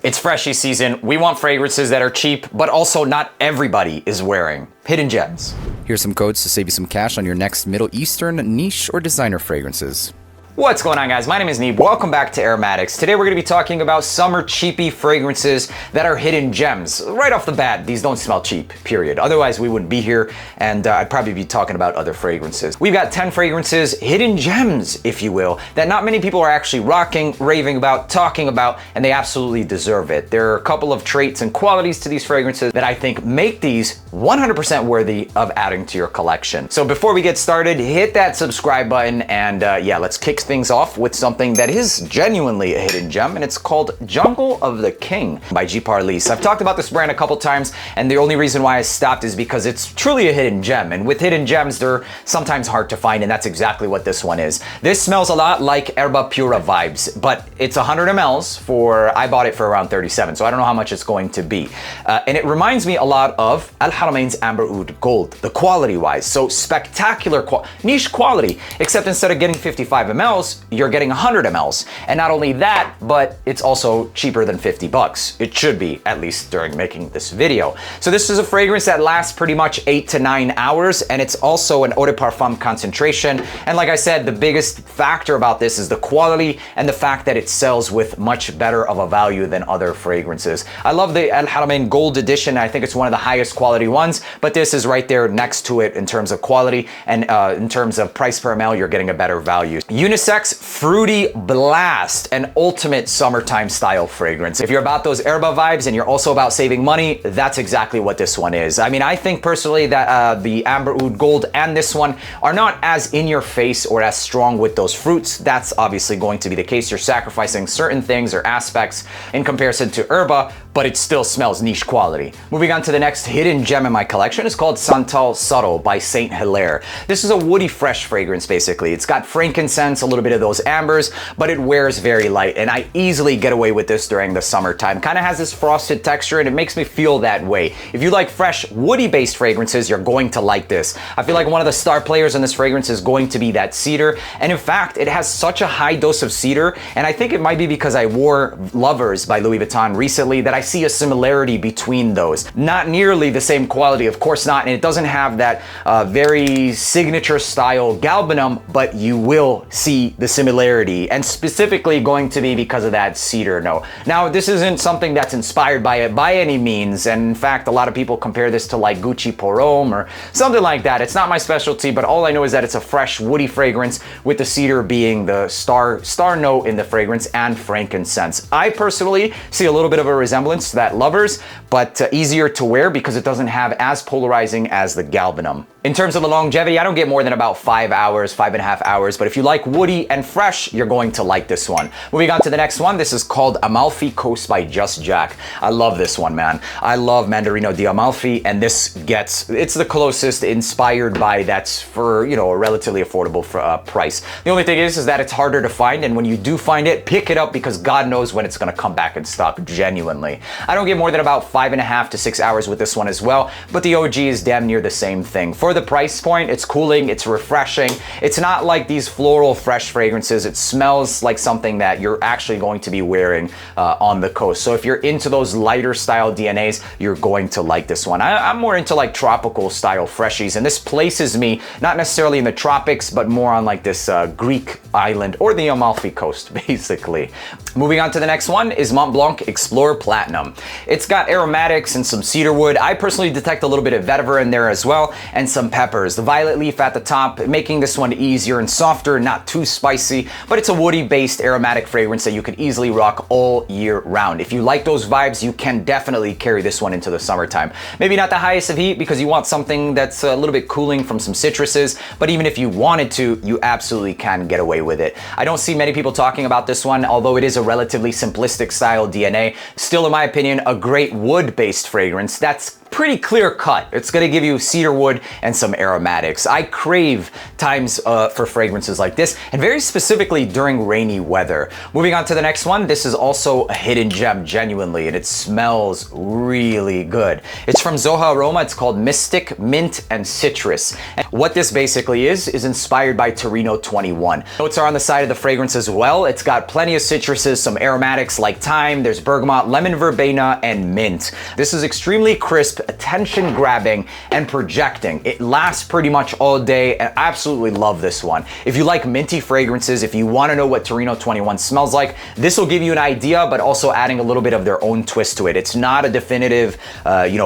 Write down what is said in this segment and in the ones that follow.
It's Freshie season. We want fragrances that are cheap, but also not everybody is wearing. Hidden gems. Here's some codes to save you some cash on your next Middle Eastern niche or designer fragrances. What's going on, guys? My name is Neeb. Welcome back to Aromatics. Today we're going to be talking about summer cheapy fragrances that are hidden gems. Right off the bat, these don't smell cheap, period. Otherwise, we wouldn't be here, and I'd probably be talking about other fragrances. We've got 10 fragrances, hidden gems, if you will, that not many people are actually rocking, raving about, talking about, and they absolutely deserve it. There are a couple of traits and qualities to these fragrances that I think make these 100% worthy of adding to your collection. So before we get started, hit that subscribe button, and yeah, let's kick things off with something that is genuinely a hidden gem, and it's called Jungle of the King by G. Parlis. I've talked about this brand a couple times, and the only reason why I stopped is because it's truly a hidden gem, and with hidden gems, they're sometimes hard to find, and that's exactly what this one is. This smells a lot like Erba Pura vibes, but it's 100 mLs for, I bought it for around 37, so I don't know how much it's going to be. And it reminds me a lot of Al Haramain's Amber Oud Gold, the quality-wise. So spectacular, niche quality, except instead of getting 55 mLs, you're getting 100 mLs. And not only that, but it's also cheaper than 50 bucks. It should be, at least during making this video. So this is a fragrance that lasts pretty much 8 to 9 hours, and it's also an eau de parfum concentration. And like I said, the biggest factor about this is the quality and the fact that it sells with much better of a value than other fragrances. I love the Al Haramain Gold Edition. I think it's one of the highest quality ones, but this is right there next to it in terms of quality, and in terms of price per ml, you're getting a better value. Unisex Fruity Blast, an ultimate summertime style fragrance. If you're about those Erba vibes and you're also about saving money, that's exactly what this one is. I mean, I think personally that the Amber Oud Gold and this one are not as in your face or as strong with those fruits. That's obviously going to be the case. You're sacrificing certain things or aspects in comparison to Erba, but it still smells niche quality. Moving on to the next hidden gem in my collection is called Santal Subtle by Saint Hilaire. This is a woody fresh fragrance basically. It's got frankincense, a little bit of those ambers, but it wears very light, and I easily get away with this during the summertime. Kind of has this frosted texture, and it makes me feel that way. If you like fresh woody based fragrances, you're going to like this. I feel like one of the star players in this fragrance is going to be that cedar, and in fact it has such a high dose of cedar, and I think it might be because I wore Lovers by Louis Vuitton recently that I see a similarity between those. Not nearly the same quality, of course not, and it doesn't have that very signature style galbanum, but you will see the similarity, and specifically going to be because of that cedar note. Now, this isn't something that's inspired by it by any means, and in fact, a lot of people compare this to like Gucci Pour Homme or something like that. It's not my specialty, but all I know is that it's a fresh woody fragrance with the cedar being the star note in the fragrance and frankincense. I personally see a little bit of a resemblance to that Lovers, but easier to wear because it doesn't have as polarizing as the galbanum. In terms of the longevity, I don't get more than about 5 hours, 5.5 hours, but if you like woody and fresh, you're going to like this one. Moving on to the next one, this is called Amalfi Coast by Just Jack. I love this one, man. I love Mandarino di Amalfi, and this it's the closest inspired by that's for, you know, a relatively affordable price. The only thing is that it's harder to find, and when you do find it, pick it up because God knows when it's gonna come back in stock, genuinely. I don't get more than about 5.5 to 6 hours with this one as well, but the OG is damn near the same thing. For the price point, it's cooling, it's refreshing. It's not like these floral fresh fragrances. It smells like something that you're actually going to be wearing on the coast. So if you're into those lighter style DNAs, you're going to like this one. I'm more into like tropical style freshies, and this places me not necessarily in the tropics, but more on like this Greek island or the Amalfi Coast, basically. Moving on to the next one is Mont Blanc Explorer Platinum. It's got aromatics and some cedarwood. I personally detect a little bit of vetiver in there as well, and some peppers. The violet leaf at the top, making this one easier and softer, not too spicy, but it's a woody based aromatic fragrance that you could easily rock all year round. If you like those vibes, you can definitely carry this one into the summertime. Maybe not the highest of heat because you want something that's a little bit cooling from some citruses, but even if you wanted to, you absolutely can get away with it. I don't see many people talking about this one, although it is a relatively simplistic style DNA. Still, in my opinion, a great wood based fragrance that's pretty clear cut. It's gonna give you cedar wood and some aromatics. I crave times for fragrances like this, and very specifically during rainy weather. Moving on to the next one, this is also a hidden gem, genuinely, and it smells really good. It's from Zoha Aroma. It's called Mystic Mint and Citrus. And what this basically is inspired by Torino 21. Notes are on the side of the fragrance as well. It's got plenty of citruses, some aromatics like thyme, there's bergamot, lemon verbena, and mint. This is extremely crisp, attention grabbing, and projecting. It lasts pretty much all day, and I absolutely love this one. If you like minty fragrances, if you want to know what Torino 21 smells like, this will give you an idea, but also adding a little bit of their own twist to it. It's not a definitive,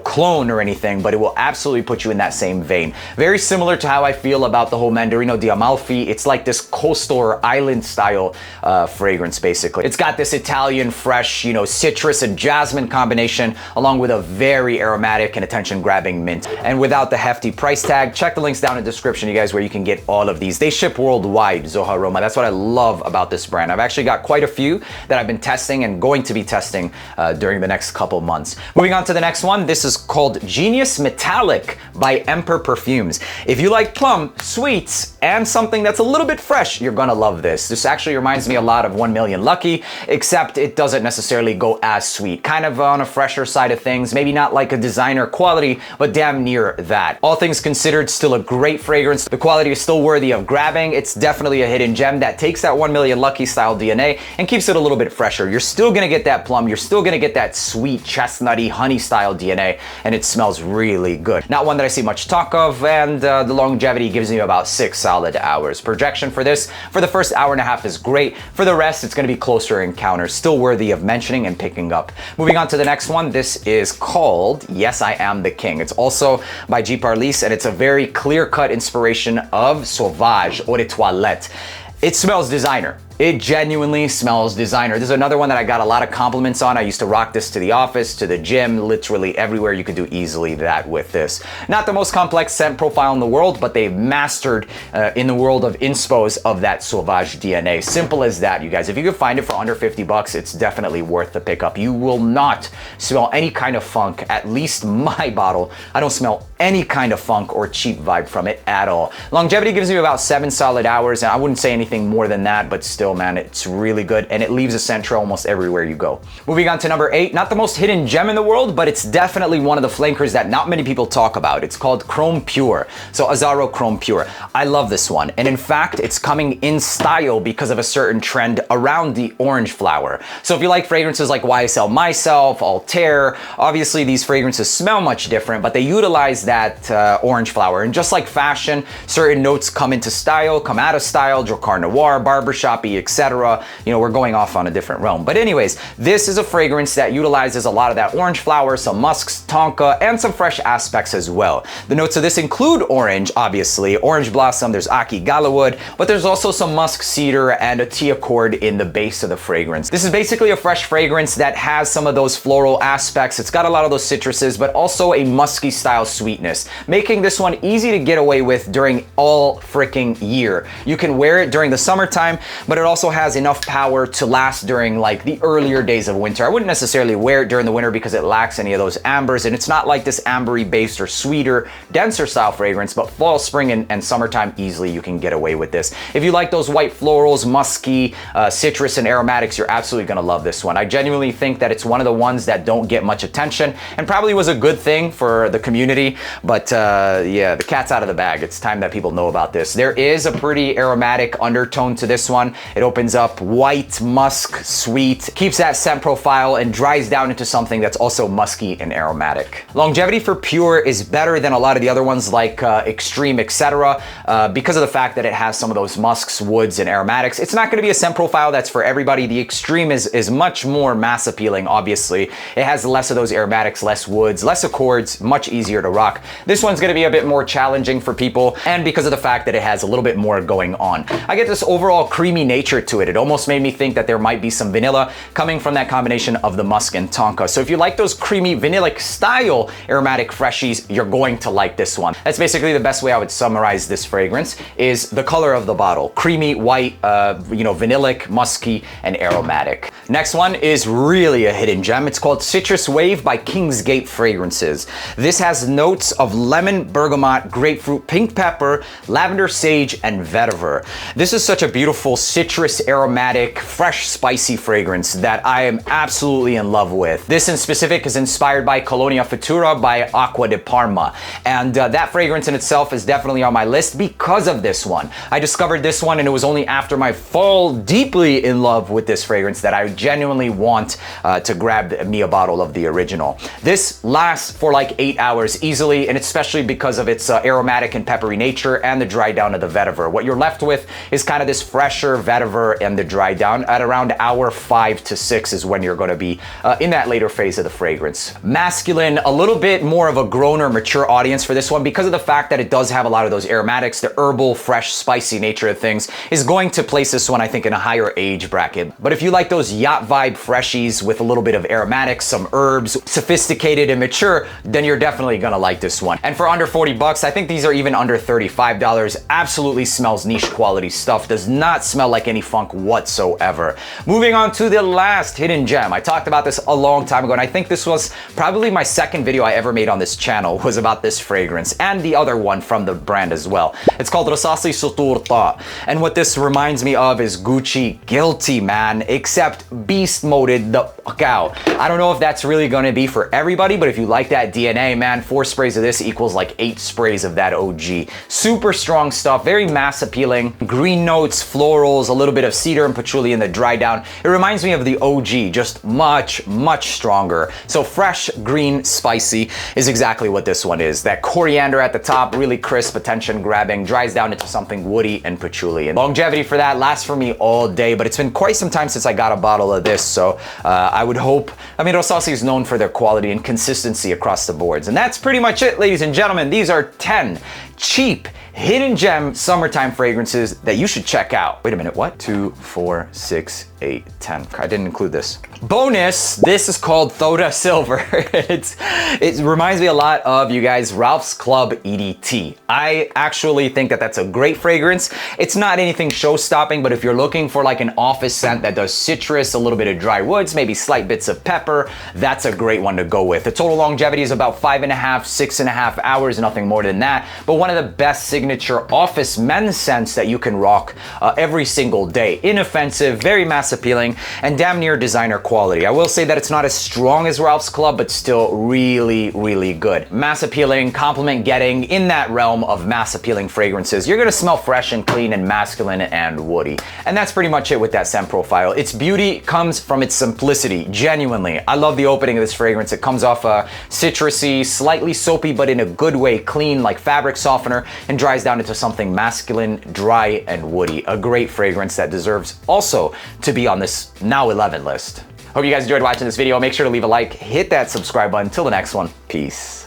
clone or anything, but it will absolutely put you in that same vein. Very similar to how I feel about the whole Mandarino di Amalfi. It's like this coastal or island style fragrance, basically. It's got this Italian fresh, citrus and jasmine combination, along with a very aromatic and attention grabbing mint. And without the hefty price tag, check the links down in the description, you guys, where you can get all of these. They ship worldwide, Zoha Aroma. That's what I love about this brand. I've actually got quite a few that I've been testing and going to be testing during the next couple months. Moving on to the next one, this is called Genius Metallic by Emperor Perfumes. If you like plum, sweets, and something that's a little bit fresh, you're gonna love this. This actually reminds me a lot of 1 Million Lucky, except it doesn't necessarily go as sweet. Kind of on a fresher side of things, maybe not like a designer quality, but damn near that. All things considered, still a great fragrance. The quality is still worthy of grabbing. It's definitely a hidden gem that takes that 1 Million Lucky style DNA and keeps it a little bit fresher. You're still gonna get that plum, you're still gonna get that sweet, chestnutty, honey style DNA, and it smells really good. Not one that I see much talk of, and the longevity gives you about 6 solid hours. Projection for this, for the first hour and a half is great. For the rest, it's gonna be closer encounters, still worthy of mentioning and picking up. Moving on to the next one, this is called Yes, I Am the King. It's also by G. Parlis, and it's a very clear-cut inspiration of Sauvage Eau de Toilette. It smells designer. It genuinely smells designer. This is another one that I got a lot of compliments on. I used to rock this to the office, to the gym, literally everywhere. You could do easily that with this. Not the most complex scent profile in the world, but they've mastered in the world of inspos of that Sauvage DNA. Simple as that, you guys. If you could find it for under 50 bucks, it's definitely worth the pickup. You will not smell any kind of funk, at least my bottle. I don't smell any kind of funk or cheap vibe from it at all. Longevity gives you about 7 solid hours, and I wouldn't say anything more than that, but still, man, it's really good, and it leaves a scent trail almost everywhere you go. Moving on to number 8, not the most hidden gem in the world, but it's definitely one of the flankers that not many people talk about. It's called Chrome Pure. So Azzaro Chrome Pure. I love this one, and in fact, it's coming in style because of a certain trend around the orange flower. So if you like fragrances like YSL Myself, Altair, obviously these fragrances smell much different, but they utilize that orange flower. And just like fashion, certain notes come into style, come out of style, Drakkar Noir, barbershoppy, etc. We're going off on a different realm. But anyways, this is a fragrance that utilizes a lot of that orange flower, some musks, tonka, and some fresh aspects as well. The notes of this include orange, obviously, orange blossom, there's Aki Galawood, but there's also some musk cedar and a tea accord in the base of the fragrance. This is basically a fresh fragrance that has some of those floral aspects. It's got a lot of those citruses, but also a musky style sweetness, making this one easy to get away with during all freaking year. You can wear it during the summertime, but it also has enough power to last during like the earlier days of winter. I wouldn't necessarily wear it during the winter because it lacks any of those ambers, and it's not like this ambery based or sweeter, denser style fragrance, but fall, spring, and summertime, easily you can get away with this. If you like those white florals, musky, citrus, and aromatics, you're absolutely gonna love this one. I genuinely think that it's one of the ones that don't get much attention, and probably was a good thing for the community, but yeah, the cat's out of the bag. It's time that people know about this. There is a pretty aromatic undertone to this one. It opens up white, musk, sweet, keeps that scent profile, and dries down into something that's also musky and aromatic. Longevity for Pure is better than a lot of the other ones like Extreme, etc. Because of the fact that it has some of those musks, woods, and aromatics. It's not going to be a scent profile that's for everybody. The Extreme is much more mass appealing, obviously. It has less of those aromatics, less woods, less accords, much easier to rock. This one's going to be a bit more challenging for people, and because of the fact that it has a little bit more going on. I get this overall creamy nature nature to it. It almost made me think that there might be some vanilla coming from that combination of the musk and tonka. So if you like those creamy vanillic style aromatic freshies, you're going to like this one. That's basically the best way I would summarize this fragrance, is the color of the bottle. Creamy, white, vanillic, musky, and aromatic. Next one is really a hidden gem. It's called Citrus Wave by Kingsgate Fragrances. This has notes of lemon, bergamot, grapefruit, pink pepper, lavender, sage, and vetiver. This is such a beautiful citrus aromatic, fresh, spicy fragrance that I am absolutely in love with. This in specific is inspired by Colonia Futura by Acqua di Parma. And that fragrance in itself is definitely on my list because of this one. I discovered this one and it was only after my fall deeply in love with this fragrance that I genuinely want to grab me a bottle of the original. This lasts for like 8 hours easily, and especially because of its aromatic and peppery nature and the dry down of the vetiver. What you're left with is kind of this fresher vetiver and the dry down. At around hour 5 to 6 is when you're going to be in that later phase of the fragrance. Masculine, a little bit more of a grown or mature audience for this one because of the fact that it does have a lot of those aromatics, the herbal, fresh, spicy nature of things is going to place this one, I think, in a higher age bracket. But if you like those yacht vibe freshies with a little bit of aromatics, some herbs, sophisticated and mature, then you're definitely gonna like this one. And for under 40 bucks, I think these are even under $35. Absolutely smells niche quality stuff. Does not smell like any funk whatsoever. Moving on to the last hidden gem. I talked about this a long time ago, and I think this was probably my second video I ever made on this channel was about this fragrance, and the other one from the brand as well. It's called Rosassi su Turta. And what this reminds me of is Gucci Guilty, man, except beast moded the fuck out. I don't know if that's really gonna be for everybody, but if you like that DNA, man, 4 sprays of this equals like 8 sprays of that OG. Super strong stuff, very mass appealing. Green notes, florals, a little bit of cedar and patchouli in the dry down. It reminds me of the OG, just much, much stronger. So fresh, green, spicy is exactly what this one is. That coriander at the top, really crisp, attention grabbing, dries down into something woody and patchouli. And longevity for that lasts for me all day, but it's been quite some time since I got a bottle of this, so I would hope, I mean, Rosassi is known for their quality and consistency across the boards. And that's pretty much it, ladies and gentlemen. These are 10 cheap, hidden gem summertime fragrances that you should check out. Wait a minute, what? 2, 4, 6, 8, 10. I didn't include this. Bonus, this is called Thoda Silver. It reminds me a lot of, you guys, Ralph's Club EDT. I actually think that that's a great fragrance. It's not anything show-stopping, but if you're looking for like an office scent that does citrus, a little bit of dry woods, maybe slight bits of pepper, that's a great one to go with. The total longevity is about 5.5, 6.5 hours, nothing more than that. But one of the best signature office men's scents that you can rock every single day. Inoffensive, very mass appealing, and damn near designer quality. I will say that it's not as strong as Ralph's Club, but still really, really good. Mass appealing, compliment getting, in that realm of mass appealing fragrances. You're gonna smell fresh and clean and masculine and woody. And that's pretty much it with that scent profile. Its beauty comes from its simplicity, genuinely. I love the opening of this fragrance. It comes off citrusy, slightly soapy, but in a good way, clean, like fabric softener, and dries down into something masculine, dry, and woody. A great fragrance that deserves also to be on this now 11 list. Hope you guys enjoyed watching this video. Make sure to leave a like, hit that subscribe button. Till the next one, peace.